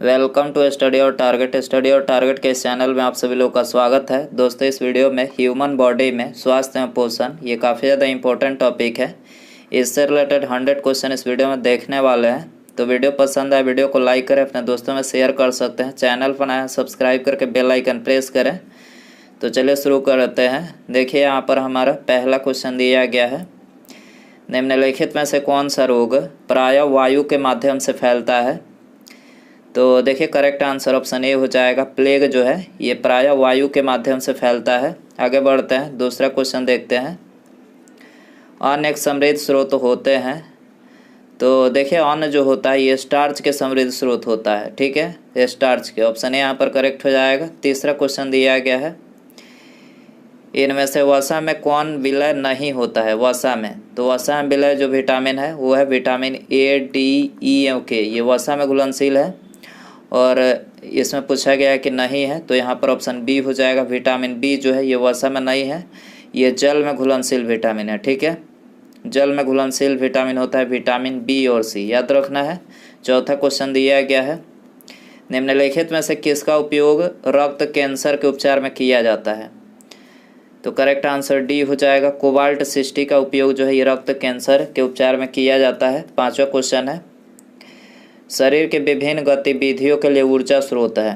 Welcome to study और target के इस चैनल में आप सभी लोगों का स्वागत है। दोस्तों, इस वीडियो में ह्यूमन बॉडी में स्वास्थ्य एवं पोषण ये काफ़ी ज़्यादा इंपॉर्टेंट टॉपिक है। इससे रिलेटेड 100 क्वेश्चन इस वीडियो में देखने वाले हैं। तो वीडियो पसंद आए वीडियो को लाइक करें, अपने दोस्तों में शेयर कर सकते हैं। चैनल पर नया सब्सक्राइब करके बेल आइकन प्रेस करें। तो चलिए शुरू करते हैं। देखिए, यहाँ पर हमारा पहला क्वेश्चन दिया गया है, निम्नलिखित में से कौन सा रोग प्रायः वायु के माध्यम से फैलता है। तो देखिए, करेक्ट आंसर ऑप्शन ए हो जाएगा। प्लेग जो है ये प्रायः वायु के माध्यम से फैलता है। आगे बढ़ते हैं, दूसरा क्वेश्चन देखते हैं। अन्न एक समृद्ध स्रोत होते हैं। तो देखिए, अन्न जो होता है ये स्टार्च के समृद्ध स्रोत होता है। ठीक है, ये स्टार्च के, ऑप्शन ए यहाँ पर करेक्ट हो जाएगा। तीसरा क्वेश्चन दिया गया है, इनमें से वसा में कौन विलय नहीं होता है। वसा में, तो वसा में विलय जो विटामिन है वो है विटामिन ए, डी, ई एवं के। ये वसा में घुलनशील है और इसमें पूछा गया है कि नहीं है, तो यहाँ पर ऑप्शन बी हो जाएगा। विटामिन बी जो है ये वसा में नहीं है, ये जल में घुलनशील विटामिन है। ठीक है, जल में घुलनशील विटामिन होता है विटामिन बी और सी, याद रखना है। चौथा क्वेश्चन दिया गया है, निम्नलिखित में से किसका उपयोग रक्त कैंसर के उपचार में किया जाता है। तो करेक्ट आंसर डी हो जाएगा। कोबाल्ट 60 का उपयोग जो है ये रक्त कैंसर के उपचार में किया जाता है। पांचवा क्वेश्चन है, शरीर के विभिन्न गतिविधियों के लिए ऊर्जा स्रोत है।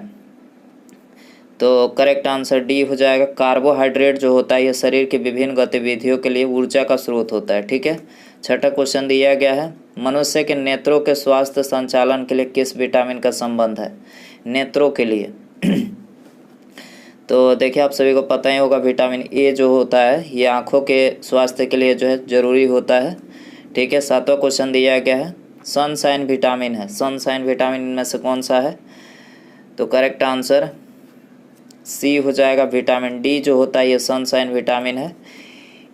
तो करेक्ट आंसर डी हो जाएगा। कार्बोहाइड्रेट जो होता है ये शरीर के विभिन्न गतिविधियों के लिए ऊर्जा का स्रोत होता है। ठीक है, छठा क्वेश्चन दिया गया है, मनुष्य के नेत्रों के स्वास्थ्य संचालन के लिए किस विटामिन का संबंध है। नेत्रों के लिए तो देखिए, आप सभी को पता ही होगा, विटामिन ए जो होता है ये आँखों के स्वास्थ्य के लिए जो है ज़रूरी होता है। ठीक है, सातवां क्वेश्चन दिया गया है, सनशाइन विटामिन है। सनशाइन विटामिन इनमें से कौन सा है। तो करेक्ट आंसर सी हो जाएगा। विटामिन डी जो होता है ये सनशाइन विटामिन है।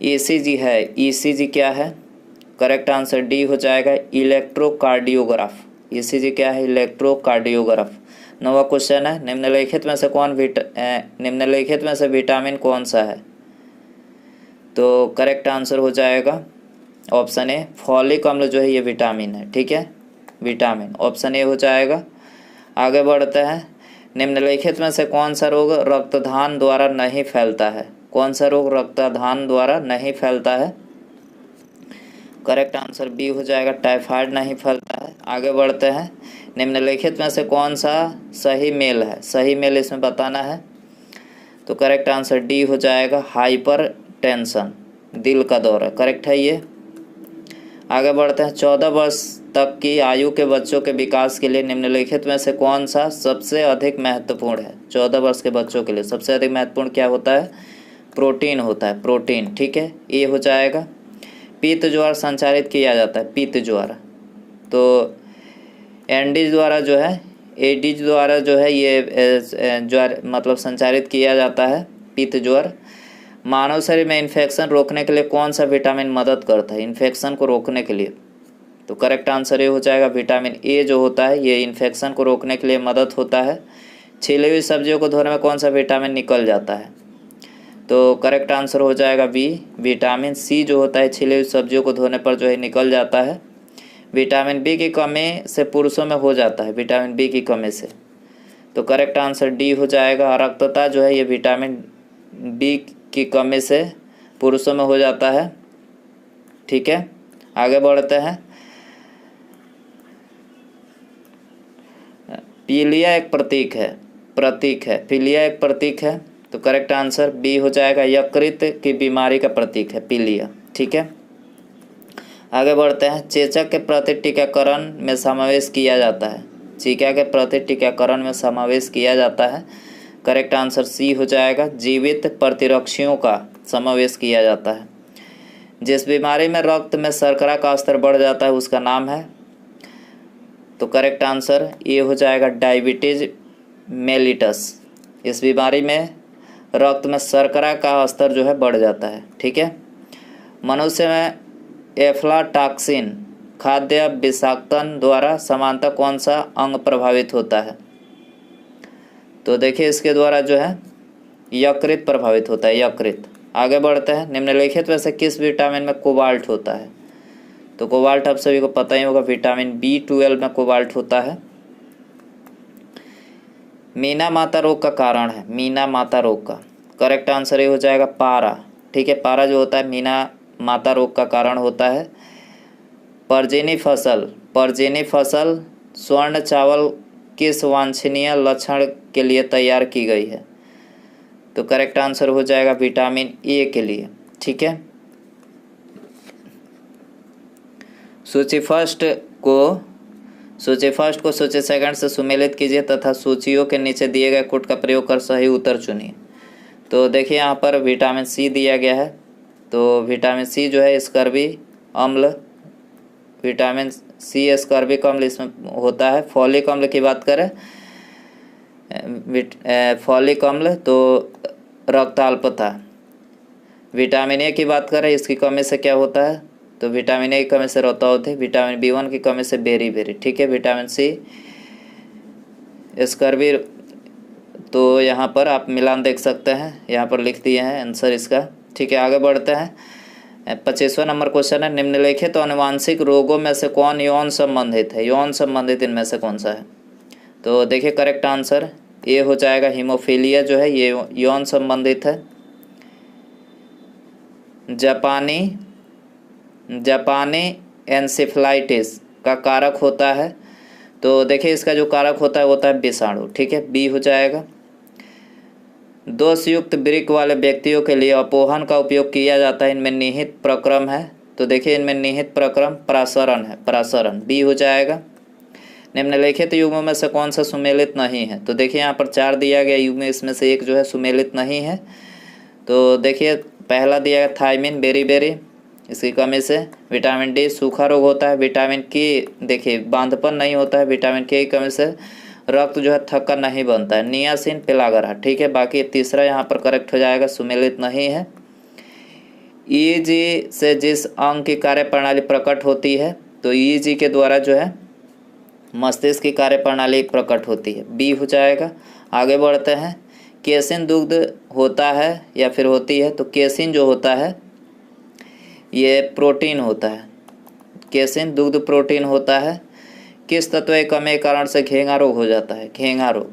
ईसीजी है, ईसीजी क्या है। करेक्ट आंसर डी हो जाएगा, इलेक्ट्रोकार्डियोग्राफ। ईसीजी क्या है, इलेक्ट्रोकार्डियोग्राफ। नौवां क्वेश्चन है, निम्नलिखित में से विटामिन कौन सा है। तो करेक्ट आंसर हो जाएगा ऑप्शन ए, फॉलिक अम्ल जो है ये विटामिन है। ठीक है, विटामिन, ऑप्शन ए हो जाएगा। आगे बढ़ते हैं, निम्नलिखित में से कौन सा रोग रक्तदान द्वारा नहीं फैलता है। कौन सा रोग रक्तदान द्वारा नहीं फैलता है। करेक्ट आंसर बी हो जाएगा, टाइफाइड नहीं फैलता है। आगे बढ़ते हैं, निम्नलिखित में से कौन सा सही मेल है। सही मेल इसमें बताना है। तो करेक्ट आंसर डी हो जाएगा, हाइपर टेंशन, दिल का दौरा, करेक्ट है ये। आगे बढ़ते हैं, 14 वर्ष तक की आयु के बच्चों के विकास के लिए निम्नलिखित में से कौन सा सबसे अधिक महत्वपूर्ण है। 14 वर्ष के बच्चों के लिए सबसे अधिक महत्वपूर्ण क्या होता है, प्रोटीन होता है, प्रोटीन। ठीक है, ये हो जाएगा। पित्त ज्वार संचारित किया जाता है, पित्त ज्वार, तो एंडीज द्वारा जो है, एडीज द्वारा जो है ये ज्वार मतलब संचारित किया जाता है, पित्त ज्वार। मानव शरीर में इन्फेक्शन रोकने के लिए कौन सा विटामिन मदद करता है, इन्फेक्शन को रोकने के लिए। तो करेक्ट आंसर ये हो जाएगा, विटामिन ए जो होता है ये इन्फेक्शन को रोकने के लिए मदद होता है। छिली हुई सब्जियों को धोने में कौन सा विटामिन निकल जाता है। तो करेक्ट आंसर हो जाएगा बी, विटामिन सी जो होता है छिली हुई सब्जियों को धोने पर जो है निकल जाता है। विटामिन बी की कमी से पुरुषों में हो जाता है, विटामिन बी की कमी से। तो करेक्ट आंसर डी हो जाएगा। रक्तता जो है ये विटामिन बी की कमी से पुरुषों में हो जाता है। ठीक है, आगे बढ़ते हैं, पीलिया एक प्रतीक है, पीलिया एक प्रतीक है। तो करेक्ट आंसर बी हो जाएगा, यकृत की बीमारी का प्रतीक है पीलिया। ठीक है, आगे बढ़ते हैं, चेचक के प्रति टीकाकरण में समावेश किया जाता है। चीका के प्रति टीकाकरण में समावेश किया जाता है। करेक्ट आंसर सी हो जाएगा, जीवित प्रतिरक्षियों का समावेश किया जाता है। जिस बीमारी में रक्त में शर्करा का स्तर बढ़ जाता है उसका नाम है। तो करेक्ट आंसर ये हो जाएगा, डायबिटीज मेलिटस। इस बीमारी में रक्त में शर्करा का स्तर जो है बढ़ जाता है। ठीक है, मनुष्य में एफ्लाटॉक्सिन खाद्य विषाक्तन द्वारा समानतः कौन सा अंग प्रभावित होता है। तो देखिए, इसके द्वारा जो है यकृत प्रभावित होता है, यकृत। आगे बढ़ते हैं, निम्नलिखित में से किस विटामिन में कोबाल्ट होता है। तो कोबाल्ट आप सभी को पता ही होगा, विटामिन B12 में कोबाल्ट होता है। मीना माता रोग का कारण है, मीना माता रोग का करेक्ट आंसर ये हो जाएगा पारा। ठीक है, पारा जो होता है मीना माता रोग का कारण होता है। परजीनी फसल, परजीनी फसल स्वर्ण चावल किस वांछनीय लक्षण के लिए तैयार की गई है? तो करेक्ट आंसर हो जाएगा विटामिन ए के लिए। ठीक है, सूची फर्स्ट को सूची सेकंड से सुमेलित कीजिए तथा सूचियों के नीचे दिए गए कोड का प्रयोग कर सही उत्तर चुनिए। तो देखिए यहाँ पर विटामिन सी दिया गया है, तो विटामिन सी जो है स्कर्वी अम्ल, विटामिन सी स्कर्विक अम्ल इसमें होता है। फॉलिक अम्ल की बात करें, फॉलिक अम्ल तो रक्ताल्पता। विटामिन ए की बात करें, इसकी कमी से क्या होता है? तो विटामिन ए की कमी से रक्तौंधी, विटामिन B1 की कमी से बेरी। ठीक है, विटामिन सी स्कर्वी, तो यहाँ पर आप मिलान देख सकते हैं, यहाँ पर लिख दिए हैं आंसर इसका। ठीक है, आगे बढ़ते हैं। 25वां नंबर क्वेश्चन है, निम्नलिखित तो अनुवांशिक रोगों में से कौन यौन संबंधित है? यौन संबंधित इनमें से कौन सा है? तो देखिए करेक्ट आंसर ये हो जाएगा हीमोफीलिया जो है ये यौन संबंधित है। जापानी एन्सेफलाइटिस का कारक होता है, तो देखिए इसका जो कारक होता है विषाणु। ठीक है, बी हो जाएगा। दोषयुक्त वृक्क वाले व्यक्तियों के लिए अपोहन का उपयोग किया जाता है, इनमें निहित प्रक्रम है, तो देखिए इनमें निहित प्रक्रम प्रासरण है, प्रासरण बी हो जाएगा। निम्नलिखित युग्मों में से कौन सा सुमेलित नहीं है? तो देखिए यहाँ पर 4 दिया गया युग्म, इसमें से एक जो है सुमेलित नहीं है। तो देखिए पहला दिया गया थायमिन बेरी, इसकी कमी से। विटामिन डी सूखा रोग होता है। विटामिन के देखिए बांधपन नहीं होता है, विटामिन के की कमी से रक्त जो है थक्का नहीं बनता है। नियासिन पेलागरा। ठीक है, बाकी तीसरा यहाँ पर करेक्ट हो जाएगा, सुमेलित नहीं है। ईजी से जिस अंग की कार्यप्रणाली प्रकट होती है, तो ईजी के द्वारा जो है मस्तिष्क की कार्यप्रणाली प्रकट होती है, बी हो जाएगा। आगे बढ़ते हैं। केसिन दुग्ध होता है या फिर होती है? तो केसिन जो होता है ये प्रोटीन होता है, केसिन दुग्ध प्रोटीन होता है। किस तत्व की कमी के कारण से घेंघा रोग हो जाता है? घेंघा रोग,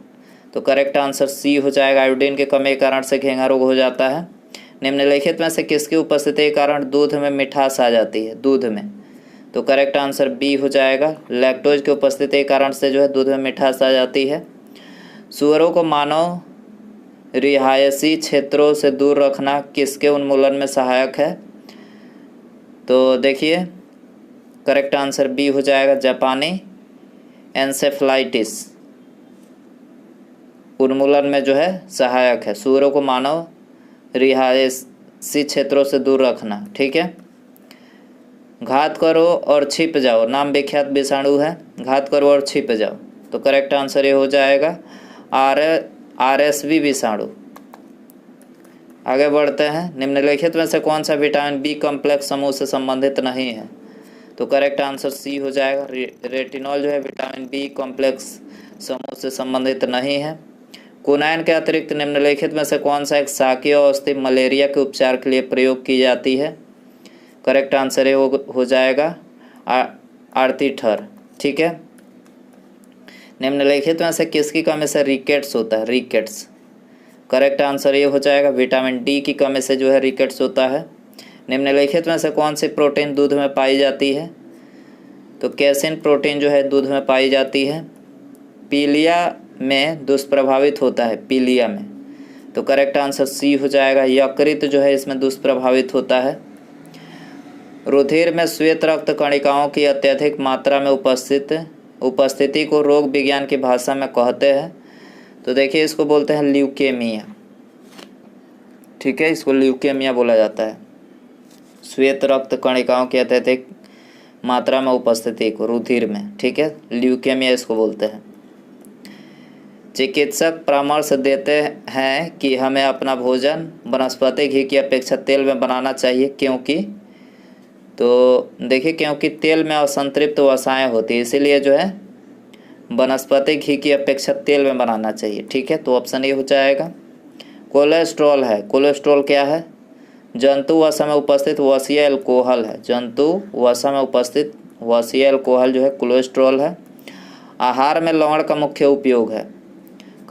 तो करेक्ट आंसर सी हो जाएगा। आयोडीन के कमी के कारण से घेंघा रोग हो जाता है। निम्नलिखित में से किसकी उपस्थिति के कारण दूध में मिठास आ जाती है? दूध में, तो करेक्ट आंसर बी हो जाएगा। लैक्टोज की उपस्थिति के कारण से जो है दूध में मिठास आ जाती है। सुअरों को मानव रिहायशी क्षेत्रों से दूर रखना किसके उन्मूलन में सहायक है? तो देखिए करेक्ट आंसर बी हो जाएगा, जापानी एन्सेफलाइटिस उन्मूलन में जो है सहायक है। सुअरों को मानव रिहायशी क्षेत्रों से दूर रखना। ठीक है, घात करो और छिप जाओ नाम विख्यात विषाणु है, घात करो और छिप जाओ, तो करेक्ट आंसर ये हो जाएगा RSV विषाणु। आगे बढ़ते हैं। निम्नलिखित में से कौन सा विटामिन बी कॉम्प्लेक्स समूह से संबंधित नहीं है? तो करेक्ट आंसर सी हो जाएगा। रेटिनॉल जो है विटामिन बी कॉम्प्लेक्स समूह से संबंधित नहीं है। कुनाइन के अतिरिक्त निम्नलिखित में से कौन सा एक शाकीय औषधि मलेरिया के उपचार के लिए प्रयोग की जाती है? करेक्ट आंसर ये हो जाएगा आर्थिथर। ठीक है, निम्नलिखित में से किसकी कमी से रिकेट्स होता है? रिकेट्स, करेक्ट आंसर ये हो जाएगा। विटामिन डी की कमी से जो है रिकेट्स होता है। निम्नलिखित में से कौन सी प्रोटीन दूध में पाई जाती है? तो कैसिन प्रोटीन जो है दूध में पाई जाती है। पीलिया में दुष्प्रभावित होता है, पीलिया में, तो करेक्ट आंसर सी हो जाएगा। यकृत जो है इसमें दुष्प्रभावित होता है। रुधिर में श्वेत रक्त कणिकाओं की अत्यधिक मात्रा में उपस्थिति को रोग विज्ञान की भाषा में कहते हैं, तो देखिए इसको बोलते हैं ल्यूकेमिया। ठीक है, इसको ल्यूकेमिया बोला जाता है। श्वेत रक्त कणिकाओं की अत्यधिक मात्रा में उपस्थिति को रुधिर में, ठीक है, ल्यूकेमिया इसको बोलते हैं। चिकित्सक परामर्श देते हैं कि हमें अपना भोजन वनस्पति घी की अपेक्षा तेल में बनाना चाहिए, क्योंकि, तो देखिए क्योंकि तेल में असंतृप्त वसाएं होती है, इसीलिए जो है वनस्पति घी की अपेक्षा तेल में बनाना चाहिए। ठीक है, तो ऑप्शन ए हो जाएगा। कोलेस्ट्रॉल है, कोलेस्ट्रॉल क्या है? जंतु वसा में उपस्थित वसीय अल्कोहल है, जंतु वसा में उपस्थित वसीय अल्कोहल जो है कोलेस्ट्रॉल है। आहार में लवण का मुख्य उपयोग है।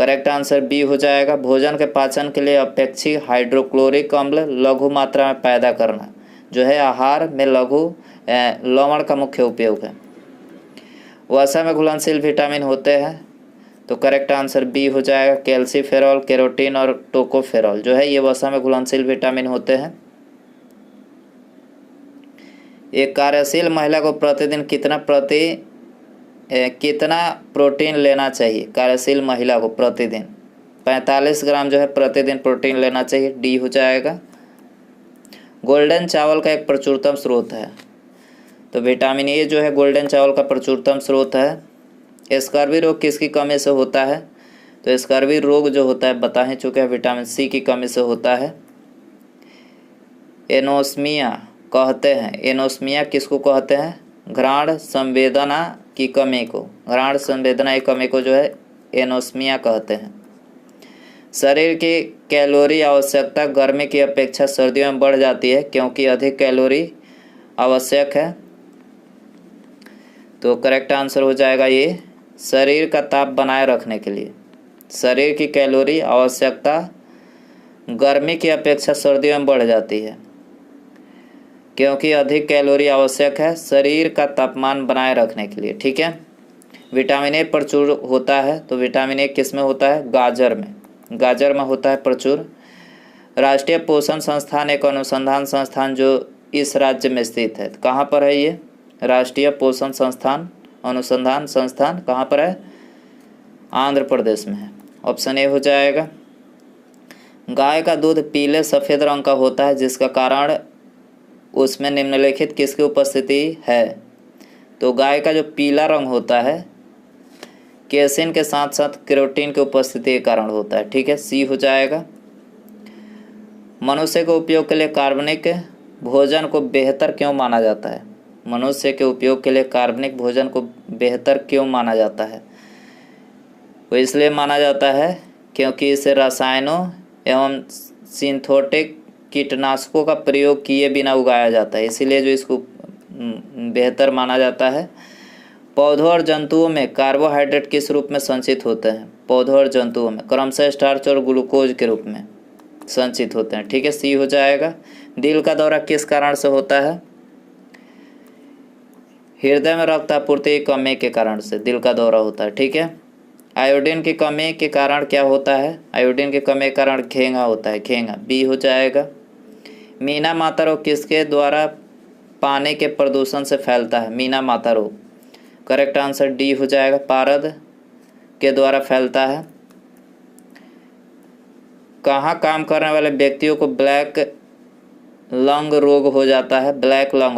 करेक्ट आंसर बी हो जाएगा। भोजन के पाचन के लिए अपेक्षित हाइड्रोक्लोरिक अम्ल लघु मात्रा में पैदा करना जो है आहार में लघु लवण का मुख्य उपयोग है। वसा में घुलनशील विटामिन होते हैं, तो करेक्ट आंसर बी हो जाएगा। कैल्सीफेरॉल, कैरोटीन और टोकोफेरॉल जो है ये वसा में घुलनशील विटामिन होते हैं। एक कार्यशील महिला को प्रतिदिन कितना प्रोटीन लेना चाहिए? कार्यशील महिला को प्रतिदिन 45 ग्राम जो है प्रतिदिन प्रोटीन लेना चाहिए, डी हो जाएगा। गोल्डन चावल का एक प्रचुरतम स्रोत है, तो विटामिन ए जो है गोल्डन चावल का प्रचुरतम स्रोत है। स्कर्वी रोग किसकी कमी से होता है? तो स्कर्वी रोग जो होता है बता ही चुके हैं, विटामिन सी की कमी से होता है। एनोस्मिया कहते हैं, एनोस्मिया किसको कहते हैं? घ्राण संवेदना की कमी को, घ्राण संवेदना की कमी को जो है एनोस्मिया कहते हैं। शरीर की कैलोरी आवश्यकता गर्मी की अपेक्षा सर्दियों में बढ़ जाती है क्योंकि अधिक कैलोरी आवश्यक है, तो करेक्ट आंसर हो जाएगा ये शरीर का ताप बनाए रखने के लिए। शरीर की कैलोरी आवश्यकता गर्मी की अपेक्षा सर्दियों में बढ़ जाती है क्योंकि अधिक कैलोरी आवश्यक है शरीर का तापमान बनाए रखने के लिए। ठीक है। विटामिन ए प्रचुर होता है, तो विटामिन ए किस में होता है? गाजर में, गाजर में होता है प्रचुर। राष्ट्रीय पोषण संस्थान एक अनुसंधान संस्थान जो इस राज्य में स्थित है, कहाँ पर है ये? राष्ट्रीय पोषण संस्थान अनुसंधान संस्थान कहाँ पर है? आंध्र प्रदेश में है, ऑप्शन ए हो जाएगा। गाय का दूध पीले सफ़ेद रंग का होता है जिसका कारण उसमें निम्नलिखित किसकी उपस्थिति है? तो गाय का जो पीला रंग होता है केसिन के साथ साथ कैरोटीन की उपस्थिति के कारण होता है। ठीक है, सी हो जाएगा। मनुष्य के उपयोग के लिए कार्बनिक भोजन को बेहतर क्यों माना जाता है? मनुष्य के उपयोग के लिए कार्बनिक भोजन को बेहतर क्यों माना जाता है? वो इसलिए माना जाता है क्योंकि इसे रसायनों एवं सिंथेटिक कीटनाशकों का प्रयोग किए बिना उगाया जाता है, इसीलिए जो इसको बेहतर माना जाता है। पौधों और जंतुओं में कार्बोहाइड्रेट किस रूप में संचित होते हैं? पौधों और जंतुओं में क्रमशः स्टार्च और ग्लूकोज के रूप में संचित होते हैं। ठीक है, सी हो जाएगा। दिल का दौरा किस कारण से होता है? हृदय में रक्त आपूर्ति की कमी के कारण से दिल का दौरा होता है। ठीक है। आयोडीन की कमी के कारण क्या होता है? आयोडीन की कमी के कारण घेंगा होता है, घेंगा, बी हो जाएगा। मीना माता रोग किसके द्वारा पानी के प्रदूषण से फैलता है? मीना माता रोग, करेक्ट आंसर डी हो जाएगा, पारद के द्वारा फैलता है। कहाँ काम करने वाले व्यक्तियों को ब्लैक लंग रोग हो जाता है? ब्लैक लंग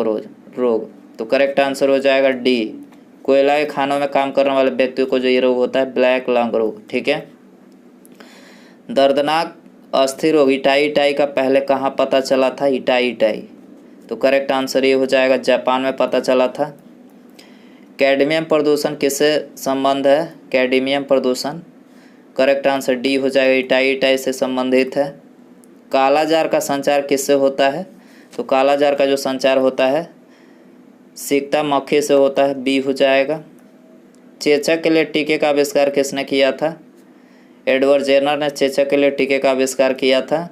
रोग, तो करेक्ट आंसर हो जाएगा डी। कोयला के खानों में काम करने वाले व्यक्तियों को जो ये रोग होता है ब्लैक लंग रोग। ठीक है। दर्दनाक अस्थिर रोग इटाई का पहले कहाँ पता चला था? इटाई, तो करेक्ट आंसर ये हो जाएगा जापान में पता चला था। कैडमियम प्रदूषण किससे संबंध है? कैडमियम प्रदूषण, करेक्ट आंसर डी हो जाएगा, इटाई से संबंधित है। कालाजार का संचार किससे होता है? तो कालाजार का जो संचार होता है सिकता मक्खी से होता है, बी हो जाएगा। चेचक के लिए टीके का आविष्कार किसने किया था? एडवर्ड जेनर ने चेचक के लिए टीके का आविष्कार किया था।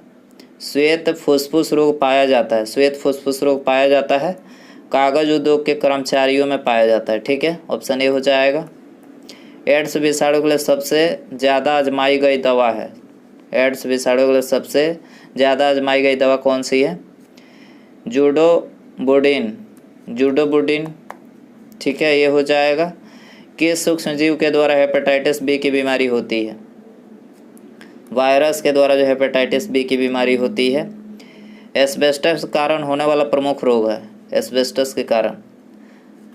श्वेत फुसफुस रोग पाया जाता है, श्वेत फुसफुस रोग पाया जाता है कागज उद्योग के कर्मचारियों में पाया जाता है। ठीक है, ऑप्शन ए हो जाएगा। एड्स विषाणु के लिए सबसे ज़्यादा आजमाई गई दवा है? एड्स विषाणु के लिए सबसे ज़्यादा आजमाई गई दवा कौन सी है? जूडोबुडिन, ठीक है, ये हो जाएगा। किस सूक्ष्म जीव के द्वारा हेपेटाइटिस बी की बीमारी होती है? वायरस के द्वारा जो हेपेटाइटिस बी की बीमारी होती है। एस्बेस्टस कारण होने वाला प्रमुख रोग है, एस्बेस्टस के कारण,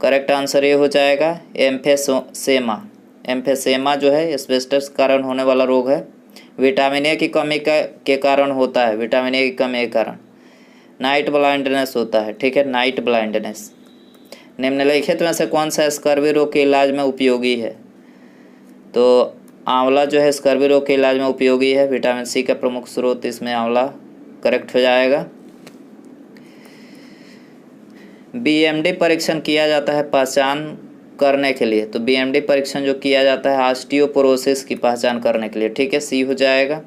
करेक्ट आंसर ये हो जाएगा एम्फेसेमा। एम्फेसेमा जो है एस्बेस्टस कारण होने वाला रोग है। विटामिन ए की कमी के कारण होता है, विटामिन ए की कमी के कारण नाइट ब्लाइंडनेस होता है। ठीक है, नाइट ब्लाइंडनेस। निम्नलिखित में से कौन सा स्कर्वी रोग के इलाज में उपयोगी है? तो आंवला जो है स्कर्वी रोग के इलाज में उपयोगी है, विटामिन सी का प्रमुख स्रोत इसमें आंवला, करेक्ट हो जाएगा। बीएमडी परीक्षण किया जाता है पहचान करने के लिए, तो बीएमडी परीक्षण जो किया जाता है ऑस्टियोपोरोसिस की पहचान करने के लिए, ठीक है, सी हो जाएगा।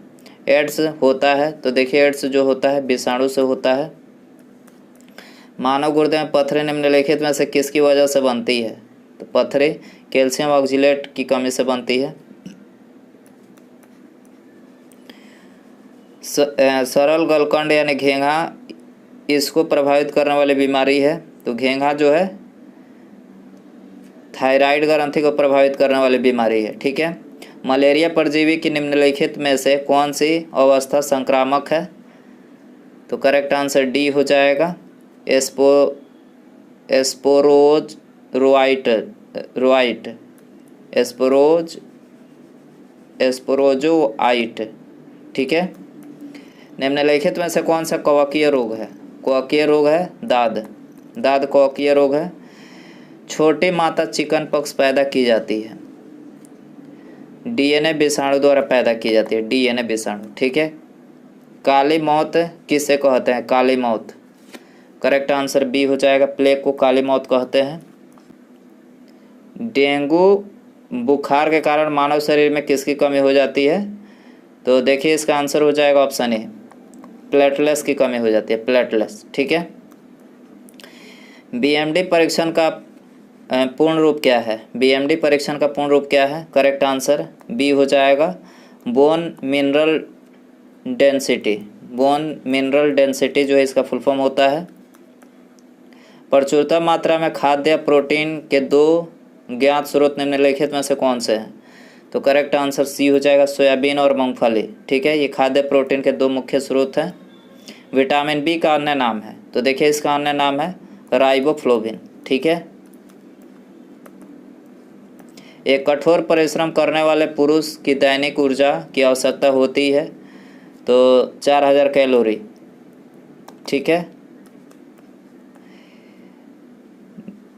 एड्स होता है, तो देखिए एड्स जो होता है विषाणु से होता है। मानव गुर्दे में पत्थरी निम्नलिखित में से किसकी वजह से बनती है, तो पत्थरी कैल्शियम ऑक्जेलेट की कमी से बनती है। सरल गलकंड यानी घेंघा इसको प्रभावित करने वाली बीमारी है, तो घेंघा जो है थायराइड ग्रंथि को प्रभावित करने वाली बीमारी है, ठीक है। मलेरिया परजीवी की निम्नलिखित में से कौन सी अवस्था संक्रामक है, तो करेक्ट आंसर डी हो जाएगा, एस्पोरोजोआइट, ठीक है। निम्नलिखित में से कौन सा कवकीय रोग है, कवकीय रोग है दाद कवकीय रोग है। छोटी माता चिकन पॉक्स पैदा की जाती है, डीएनए विषाणु द्वारा पैदा की जाती है, डीएनए विषाणु, ठीक है। काली मौत किसे कहते हैं, काली मौत, करेक्ट आंसर बी हो जाएगा, प्लेग को काली मौत कहते हैं। डेंगू बुखार के कारण मानव शरीर में किसकी कमी हो जाती है, तो देखिए इसका आंसर हो जाएगा ऑप्शन ए, प्लेटलेट्स की कमी हो जाती है, प्लेटलेट्स, ठीक है। बीएमडी परीक्षण का पूर्ण रूप क्या है, बीएमडी परीक्षण का पूर्ण रूप क्या है, करेक्ट आंसर बी हो जाएगा, bone mineral density, bone mineral density जो है इसका फुल फॉर्म होता है। प्रचुरता मात्रा में खाद्य प्रोटीन के दो ज्ञात स्रोत निम्नलिखित में से कौन से हैं, तो करेक्ट आंसर सी हो जाएगा, सोयाबीन और मूंगफली, ठीक है। ये खाद्य प्रोटीन के दो मुख्य स्रोत हैं। विटामिन बी का अन्य नाम है, तो देखिए इसका अन्य नाम है राइबोफ्लोविन, ठीक है। एक कठोर परिश्रम करने वाले पुरुष की दैनिक ऊर्जा की आवश्यकता होती है, तो 4000 कैलोरी, ठीक है।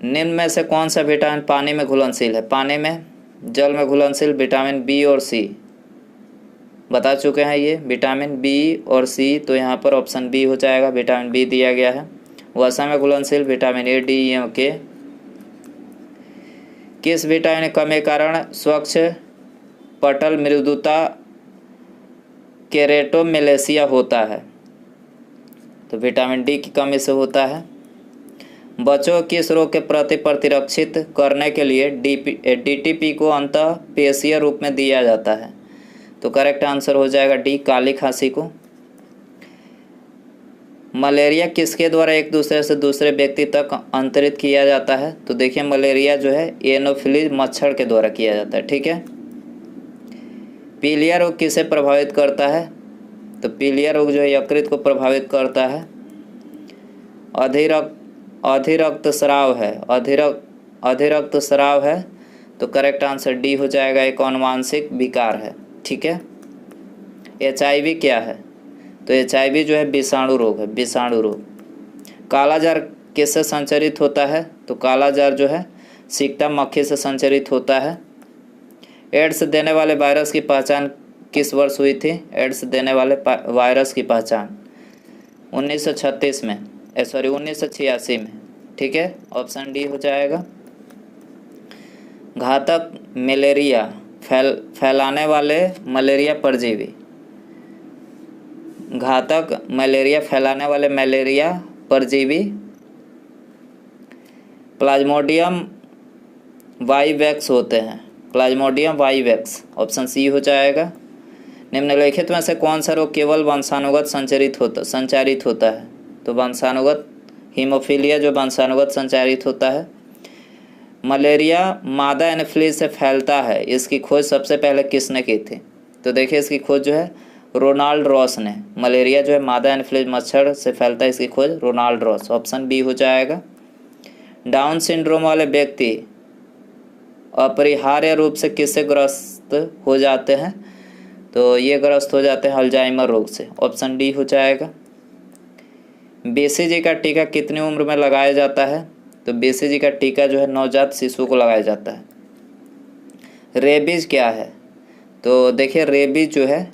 निम्न में से कौन सा विटामिन पानी में घुलनशील है, पानी में जल में घुलनशील विटामिन बी और सी बता चुके हैं, ये विटामिन बी और सी, तो यहाँ पर ऑप्शन बी हो जाएगा, विटामिन बी दिया गया है। वसा में घुलनशील विटामिन ए, डी, ई, के। किस विटामिन की कमी के कारण स्वच्छ पटल मृदुता केरेटोमेलेसिया होता है, तो विटामिन डी की कमी से होता है। बच्चों की इस रोग के प्रति प्रतिरक्षित करने के लिए डीटीपी को अंतःपेशीय रूप में दिया जाता है, तो करेक्ट आंसर हो जाएगा डी, काली खांसी को। मलेरिया किसके द्वारा एक दूसरे से दूसरे व्यक्ति तक अंतरित किया जाता है, तो देखिए मलेरिया जो है एनोफिलीज मच्छर के द्वारा किया जाता है, ठीक है। पीलिया रोग किसे प्रभावित करता है, तो पीलिया रोग जो है यकृत को प्रभावित करता है। अधिरक्त स्राव है, अधिरक्त स्राव है, तो करेक्ट आंसर डी हो जाएगा, एक अनुवांशिक विकार है, ठीक है। HIV क्या है, तो HIV जो है विषाणु रोग है, विषाणु रोग। कालाजार किससे संचरित होता है, तो कालाजार जो है सिकटा मक्खी से संचरित होता है। एड्स देने वाले वायरस की पहचान किस वर्ष हुई थी, एड्स देने वाले वायरस की पहचान 1986 में, 1986 में, ठीक है, ऑप्शन डी हो जाएगा। घातक मलेरिया फैलाने वाले मलेरिया परजीवी, घातक मलेरिया फैलाने वाले मलेरिया परजीवी प्लाज्मोडियम वाइवेक्स होते हैं, प्लाज्मोडियम वाइवेक्स, ऑप्शन सी हो जाएगा। निम्नलिखित में से कौन सा रोग केवल वंशानुगत संचारित होता है, तो वंशानुगत हीमोफीलिया जो वंशानुगत संचारित होता है। मलेरिया मादा एनोफिलीज से फैलता है, इसकी खोज सबसे पहले किसने की थी, तो देखिए इसकी खोज जो है रोनाल्ड रॉस ने। मलेरिया जो है मादा एनोफिलीज मच्छर से फैलता है, इसकी खोज रोनाल्ड रॉस, ऑप्शन बी हो जाएगा। डाउन सिंड्रोम वाले व्यक्ति अपरिहार्य रूप से किससे ग्रस्त हो जाते हैं, तो ये ग्रस्त हो जाते हैं अल्जाइमर रोग से, ऑप्शन डी हो जाएगा। BCG का टीका कितनी उम्र में लगाया जाता है, तो BCG का टीका जो है नवजात शिशु को लगाया जाता है। रेबीज क्या है, तो देखिए रेबीज जो है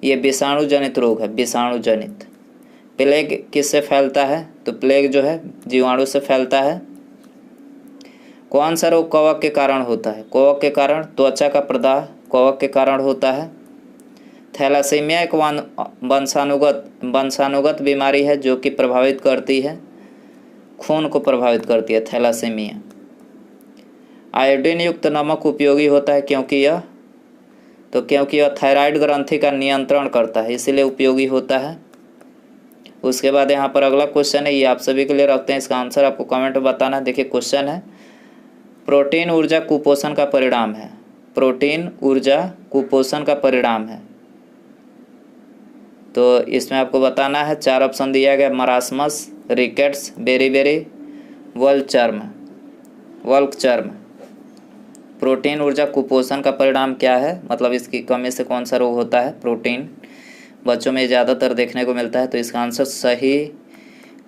ये विषाणु जनित रोग है, विषाणु जनित। प्लेग किससे फैलता है, तो प्लेग जो है जीवाणु से फैलता है। कौन सा रोग कवक के कारण होता है? कवक के कारण त्वचा का प्रदाह कवक के कारण होता है। थैलासीमिया एक वंशानुगत बीमारी है जो कि प्रभावित करती है, खून को प्रभावित करती है थैलासीमिया। आयोडीन युक्त नमक उपयोगी होता है क्योंकि यह थायराइड ग्रंथि का नियंत्रण करता है, इसीलिए उपयोगी होता है। उसके बाद यहाँ पर अगला क्वेश्चन है, ये आप सभी के लिए रखते हैं, इसका आंसर आपको कमेंट में बताना। देखिए क्वेश्चन है, प्रोटीन ऊर्जा कुपोषण का परिणाम है। प्रोटीन ऊर्जा कुपोषण का परिणाम है, तो इसमें आपको बताना है। 4 ऑप्शन दिया गया, मरासमस, रिकेट्स, बेरीबेरी, वल्क चर्म। प्रोटीन ऊर्जा कुपोषण का परिणाम क्या है, मतलब इसकी कमी से कौन सा रोग होता है? प्रोटीन बच्चों में ज़्यादातर देखने को मिलता है, तो इसका आंसर सही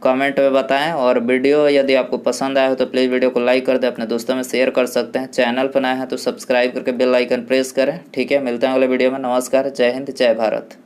कमेंट में बताएं। और वीडियो यदि आपको पसंद आया हो तो प्लीज़ वीडियो को लाइक कर दें, अपने दोस्तों में शेयर कर सकते हैं। चैनल पर नए हैं तो सब्सक्राइब करके बेल आइकन प्रेस करें। ठीक है, मिलते हैं अगले वीडियो में। नमस्कार, जय हिंद, जय भारत।